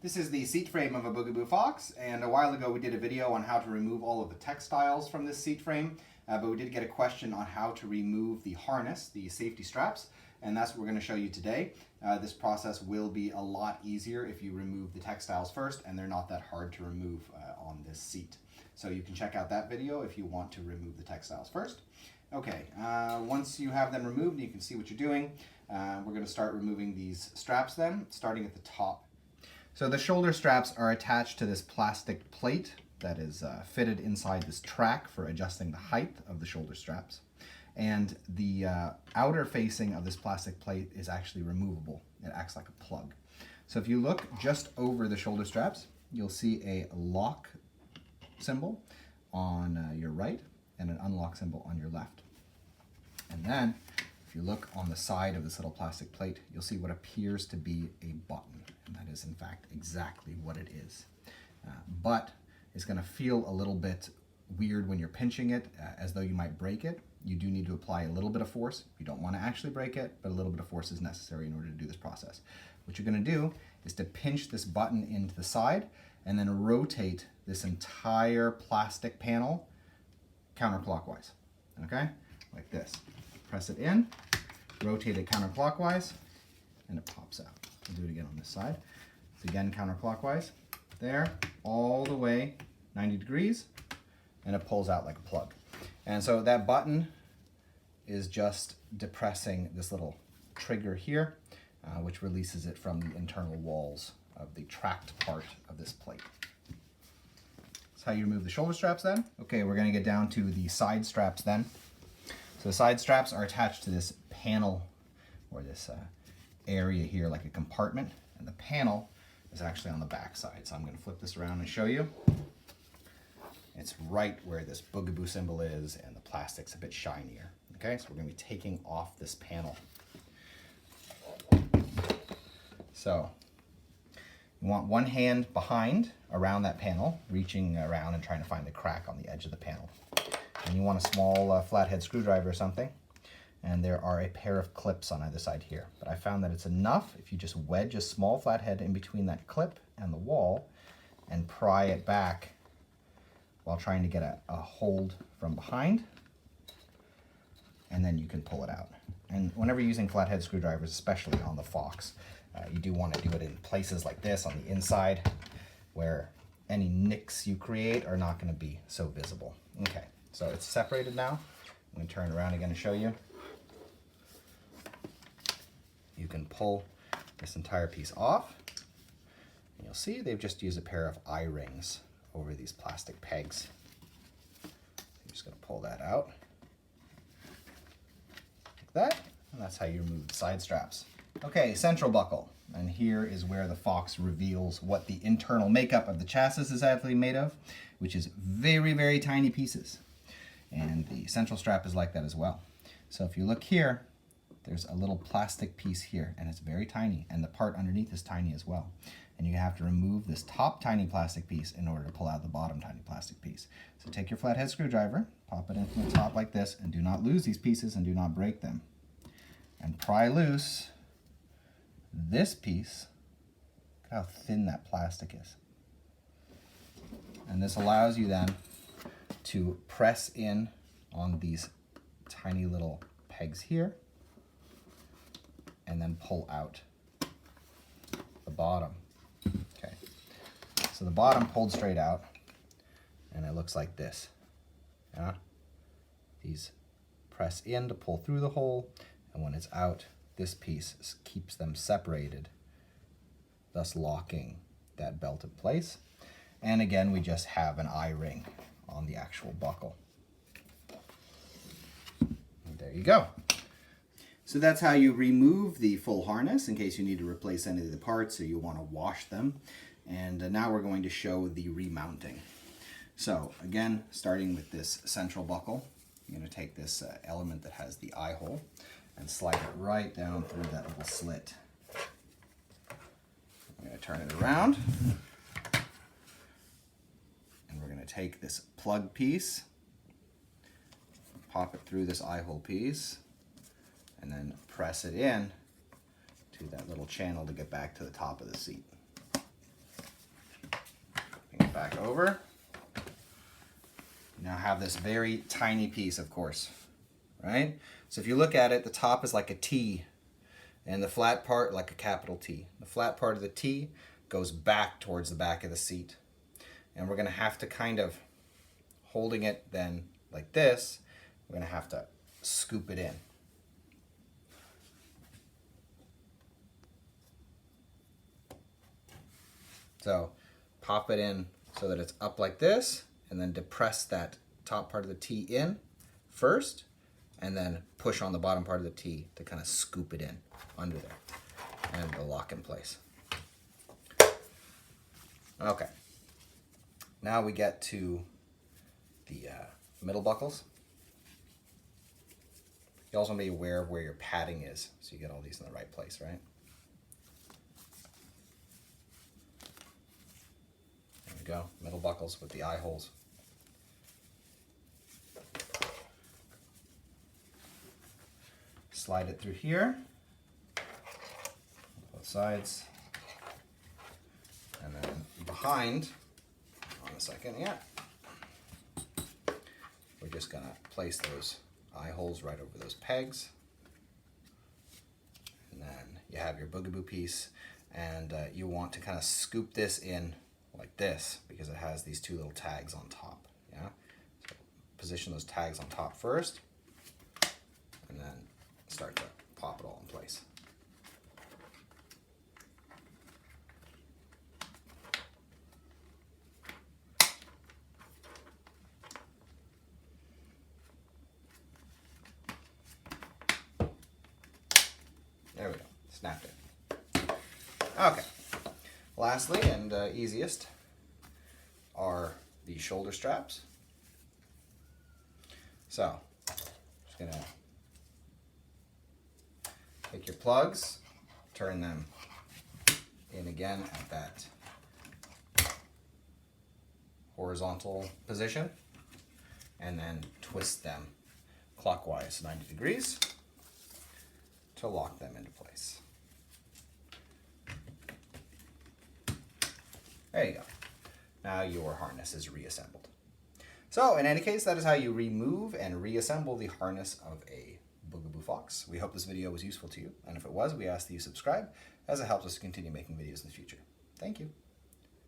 This is the seat frame of a Bugaboo Fox, and a while ago we did a video on how to remove all of the textiles from this seat frame, but we did get a question on how to remove the harness, the safety straps, and that's what we're going to show you today. This process will be a lot easier if you remove the textiles first, and they're not that hard to remove on this seat. So you can check out that video if you want to remove the textiles first. Okay, once you have them removed, you can see what you're doing. We're going to start removing these straps then, starting at the top. So the shoulder straps are attached to this plastic plate that is fitted inside this track for adjusting the height of the shoulder straps. And the outer facing of this plastic plate is actually removable. It acts like a plug. So if you look just over the shoulder straps, you'll see a lock symbol on your right and an unlock symbol on your left. And then if you look on the side of this little plastic plate, you'll see what appears to be a button. And that is in fact exactly what it is. But it's going to feel a little bit weird when you're pinching it, as though you might break it. You do need to apply a little bit of force. You don't want to actually break it, but a little bit of force is necessary in order to do this process. What you're going to do is to pinch this button into the side and then rotate this entire plastic panel counterclockwise. Okay? Like this. Press it in, rotate it counterclockwise, and it pops out. We'll do it again on this side. So again, counterclockwise, there, all the way 90 degrees, and it pulls out like a plug. And so that button is just depressing this little trigger here, which releases it from the internal walls of the tracked part of this plate. That's how you remove the shoulder straps then. Okay, we're gonna get down to the side straps then. So the side straps are attached to this panel, or this area here, like a compartment, and the panel is actually on the back side. So I'm going to flip this around and show you. It's right where this Bugaboo symbol is, and the plastic's a bit shinier. Okay, so we're going to be taking off this panel. So you want one hand behind around that panel, reaching around and trying to find the crack on the edge of the panel. And you want a small flathead screwdriver or something, and there are a pair of clips on either side here. But I found that it's enough if you just wedge a small flathead in between that clip and the wall and pry it back while trying to get a hold from behind, and then you can pull it out. And whenever you're using flathead screwdrivers, especially on the Fox, you do want to do it in places like this on the inside where any nicks you create are not going to be so visible. Okay. So it's separated now. I'm going to turn it around again to show you. You can pull this entire piece off. And you'll see they've just used a pair of eye rings over these plastic pegs. I'm just going to pull that out. Like that. And that's how you remove the side straps. Okay, central buckle. And here is where the Fox reveals what the internal makeup of the chassis is actually made of, which is very, very tiny pieces. And the central strap is like that as well. So if you look here, there's a little plastic piece here, and it's very tiny, and the part underneath is tiny as well. And you have to remove this top tiny plastic piece in order to pull out the bottom tiny plastic piece. So take your flathead screwdriver, pop it in from the top like this, and do not lose these pieces and do not break them. And pry loose this piece. Look how thin that plastic is. And this allows you then to press in on these tiny little pegs here and then pull out the bottom. Okay, so the bottom pulled straight out, and it looks like this. Yeah? These press in to pull through the hole, and when it's out, this piece keeps them separated, thus locking that belt in place. And again, we just have an eye ring on the actual buckle. And there you go. So that's how you remove the full harness in case you need to replace any of the parts or you want to wash them. And now we're going to show the remounting. So again, starting with this central buckle, you're going to take this element that has the eye hole and slide it right down through that little slit. I'm going to turn it around. Take this plug piece, pop it through this eye hole piece, and then press it in to that little channel to get back to the top of the seat. back over. Now have this very tiny piece, of course, right? So if you look at it, the top is like a T, and the flat part like a capital T. The flat part of the T goes back towards the back of the seat. And we're gonna have to kind of, holding it then like this, we're gonna have to scoop it in. So pop it in so that it's up like this, and then depress that top part of the T in first, and then push on the bottom part of the T to kind of scoop it in under there, and it'll lock in place. Okay, now we get to the middle buckles. You also want to be aware of where your padding is, so you get all these in the right place, right? There we go, middle buckles with the eye holes. Slide it through here, both sides, and then behind, on a second, yeah, we're just gonna place those eye holes right over those pegs, and then you have your Bugaboo piece, and you want to kind of scoop this in like this because it has these two little tags on top. Yeah, so position those tags on top first, and then start to pop it all in place. There we go, snapped it. Okay, lastly and easiest are the shoulder straps. So, just gonna take your plugs, turn them in again at that horizontal position, and then twist them clockwise 90 degrees to lock them into place. There you go. Now your harness is reassembled. So in any case, that is how you remove and reassemble the harness of a Bugaboo Fox. We hope this video was useful to you, and if it was, we ask that you subscribe, as it helps us to continue making videos in the future. Thank you.